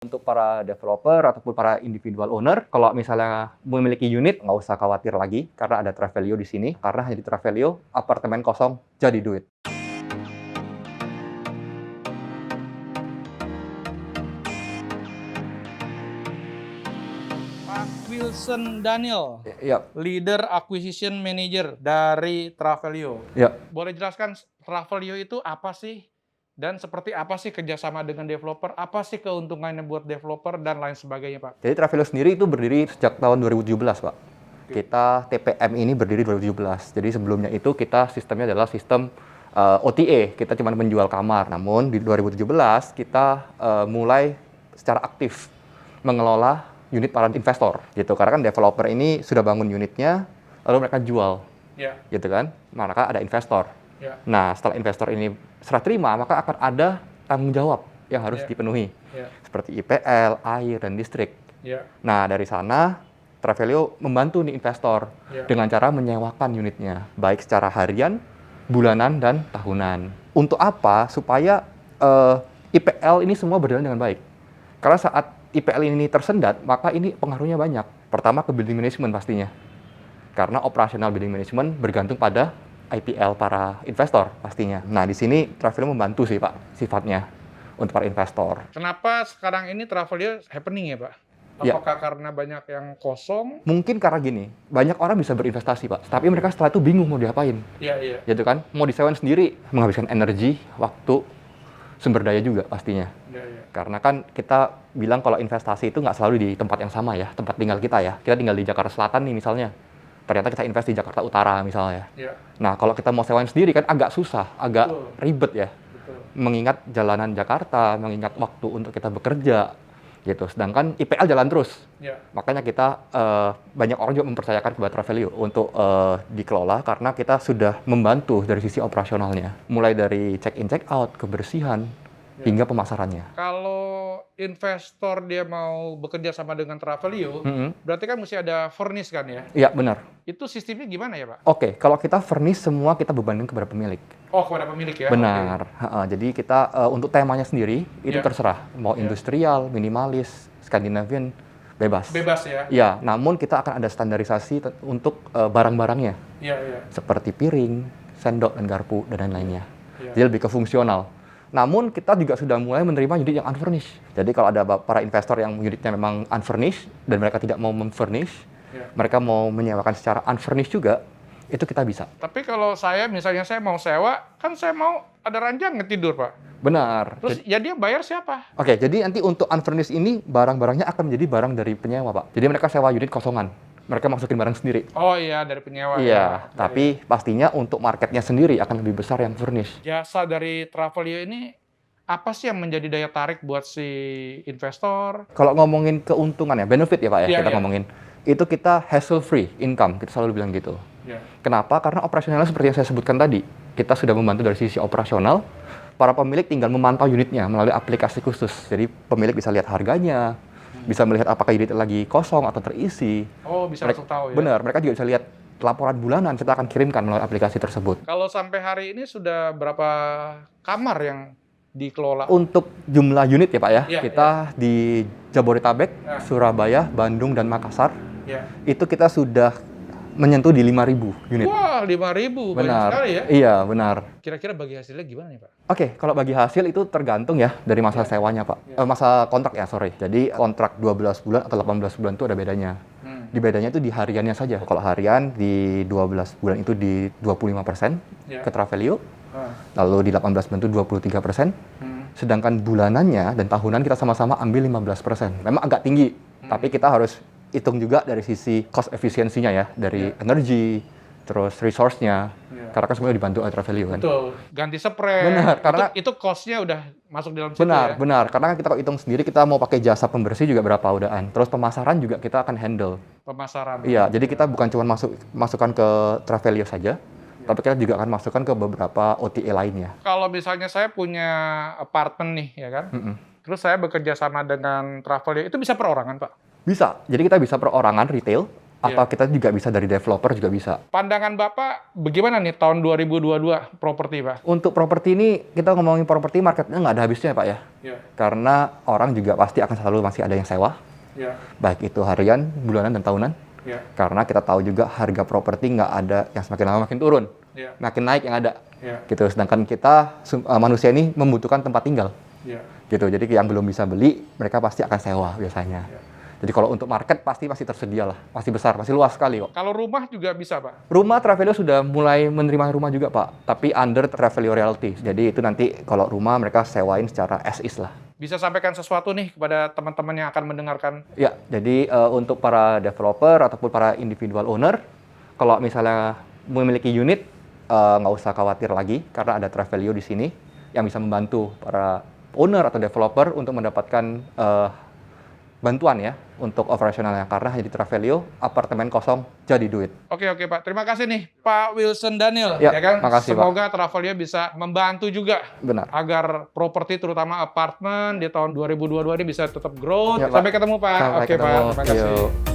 Untuk para developer ataupun para individual owner, kalau misalnya memiliki unit, nggak usah khawatir lagi karena ada Travelio di sini. Karena hanya di Travelio, apartemen kosong jadi duit. Pak Wilson Daniel, Iya, Leader Acquisition Manager dari Travelio. iya. Boleh jelaskan Travelio itu apa sih? Dan seperti apa sih kerjasama dengan developer? Apa sih keuntungannya buat developer dan lain sebagainya, Pak? Jadi Travelio sendiri itu berdiri sejak tahun 2017, Pak. Oke. Kita TPM ini berdiri 2017. Jadi sebelumnya itu kita sistemnya adalah sistem OTA. Kita cuma menjual kamar. Namun di 2017 kita mulai secara aktif mengelola unit para investor gitu. Karena kan developer ini sudah bangun unitnya, lalu mereka jual, Ya, gitu kan. Maka ada investor. ya, Nah, setelah investor ini serah terima, maka akan ada tanggung jawab yang harus Ya. dipenuhi, ya, seperti IPL, air, dan listrik. ya, Nah, dari sana, Travelio membantu nih investor ya. dengan cara menyewakan unitnya, baik secara harian, bulanan, dan tahunan. Untuk apa? Supaya IPL ini semua berjalan dengan baik. Karena saat IPL ini tersendat, maka ini pengaruhnya banyak. Pertama ke building management pastinya. Karena operasional building management bergantung pada IPL para investor pastinya. Nah, di sini Travelio membantu sih, Pak, sifatnya untuk para investor. Kenapa sekarang ini Travelio happening ya, Pak? Ya. Apakah karena banyak yang kosong? Mungkin karena gini, banyak orang bisa berinvestasi, Pak. Tapi mereka setelah itu bingung mau diapain. Iya, iya. Gitu kan? Mau disewain sendiri, menghabiskan energi, waktu, sumber daya juga pastinya. Iya, iya. Karena kan kita bilang kalau investasi itu nggak selalu di tempat yang sama ya, tempat tinggal kita ya. Kita tinggal di Jakarta Selatan nih misalnya. Ternyata kita invest di Jakarta Utara misalnya. Iya, Nah, kalau kita mau sewain sendiri kan agak susah, agak Betul. ribet ya. betul. Mengingat jalanan Jakarta, mengingat waktu untuk kita bekerja, gitu. Sedangkan IPL jalan terus. Iya. Makanya kita banyak orang juga mempercayakan kepada Travelio untuk dikelola karena kita sudah membantu dari sisi operasionalnya. Mulai dari check-in, check-out, kebersihan, Ya. hingga pemasarannya. Kalau investor dia mau bekerja sama dengan Travelio, Mm-mm. berarti kan mesti ada furnish kan ya? Iya, benar. Itu sistemnya gimana ya, Pak? Oke, kalau kita furnish semua kita bebankan kepada pemilik. Oh, kepada pemilik ya? Benar. Jadi kita untuk temanya sendiri itu Ya. terserah. Mau Ya. industrial, minimalis, Scandinavian, bebas. Oke. Bebas ya? Iya, namun kita akan ada standarisasi untuk barang-barangnya. Iya, iya. Seperti piring, sendok, dan garpu, dan lain-lainnya. Iya. Jadi lebih ke fungsional. Namun kita juga sudah mulai menerima unit yang unfurnished. Jadi kalau ada para investor yang unitnya memang unfurnished dan mereka tidak mau memfurnish, Ya. mereka mau menyewakan secara unfurnished juga, itu kita bisa. Tapi kalau misalnya saya mau sewa, kan saya mau ada ranjang tidur, Pak. Benar. Terus ya dia bayar siapa? Oke, jadi nanti untuk unfurnished ini barang-barangnya akan menjadi barang dari penyewa, Pak. Jadi mereka sewa unit kosongan. Mereka masukin barang sendiri. Oh iya, dari penyewa ya. Iya, tapi pastinya untuk marketnya sendiri akan lebih besar yang furnished. Jasa dari Travelio ini apa sih yang menjadi daya tarik buat si investor? Kalau ngomongin keuntungan ya, benefit ya Pak ya, Iya, kita iya. ngomongin. Itu kita hassle free income, kita selalu bilang gitu. Ya. Kenapa? Karena operasionalnya seperti yang saya sebutkan tadi. Kita sudah membantu dari sisi operasional, para pemilik tinggal memantau unitnya melalui aplikasi khusus. Jadi pemilik bisa lihat harganya, bisa melihat apakah unit lagi kosong atau terisi. Oh, bisa Mereka- langsung tahu ya. Benar, mereka juga bisa lihat laporan bulanan, kita akan kirimkan melalui aplikasi tersebut. Kalau sampai hari ini sudah berapa kamar yang dikelola? Untuk jumlah unit ya Pak ya, Iya, kita di Jabodetabek, Nah. Surabaya, Bandung, dan Makassar, Ya. itu kita sudah menyentuh di 5.000 unit. Wah, 5.000, banyak Benar. sekali ya. Iya, benar. Kira-kira bagi hasilnya gimana nih, Pak? Oke, kalau bagi hasil itu tergantung ya dari masa sewanya, Pak. Iya. Masa kontrak ya, sorry. Jadi kontrak 12 bulan atau 18 bulan itu ada bedanya. Di bedanya itu di hariannya saja. Kalau harian di 12 bulan itu di 25% Ya. ke Travelio, Ah. lalu di 18 bulan itu 23%. Sedangkan bulanannya dan tahunan kita sama-sama ambil 15%. Memang agak tinggi, tapi kita harus hitung juga dari sisi cost efisiensinya ya, dari energi, terus resource-nya. Ya. Karena kan semuanya dibantu oleh Travelio kan. Betul. Ganti spray. Benar, karena- itu cost-nya udah masuk dalam situ Benar, ya. benar. Karena kan kita kalau hitung sendiri kita mau pakai jasa pembersih juga berapa udaan. Terus pemasaran juga kita akan handle. Pemasaran. Iya, jadi kita bukan cuma masukkan ke Travelio saja, tapi kita juga akan masukkan ke beberapa OTA lainnya. Kalau misalnya saya punya apartemen nih, ya kan? Mm-mm. Terus saya bekerja sama dengan Travelio, itu bisa perorangan, Pak? Bisa. Jadi kita bisa perorangan retail Apa Iya. kita juga bisa dari developer juga bisa. Pandangan Bapak bagaimana nih tahun 2022 properti, Pak? Untuk properti ini, kita ngomongin properti marketnya nggak ada habisnya Pak ya. Iya. Karena orang juga pasti akan selalu masih ada yang sewa, Iya. baik itu harian, bulanan, dan tahunan. Iya. Karena kita tahu juga harga properti nggak ada yang semakin lama makin turun, Iya. makin naik yang ada. Iya. Gitu. Sedangkan kita manusia ini membutuhkan tempat tinggal. Iya. Gitu. Jadi yang belum bisa beli, mereka pasti akan sewa biasanya. Iya. Jadi kalau untuk market pasti tersedia lah, pasti besar, pasti luas sekali kok. Kalau rumah juga bisa, Pak? Rumah Travelio sudah mulai menerima rumah juga Pak, tapi under Travelio Realty. Jadi itu nanti kalau rumah mereka sewain secara as is lah. Bisa sampaikan sesuatu nih kepada teman-teman yang akan mendengarkan. Ya, jadi untuk para developer ataupun para individual owner, kalau misalnya memiliki unit, nggak usah khawatir lagi karena ada Travelio di sini yang bisa membantu para owner atau developer untuk mendapatkan bantuan ya untuk operasionalnya, karena hanya di Travelio apartemen kosong jadi duit. Oke Pak, terima kasih nih Pak Wilson Daniel, Ya, kan? makasih, Pak. Semoga Travelio bisa membantu juga Benar. agar properti terutama apartemen di tahun 2022 ini bisa tetap growth. Ya, Pak. Sampai ketemu Pak. Sampai Oke ketemu. Pak, terima kasih. Yuk.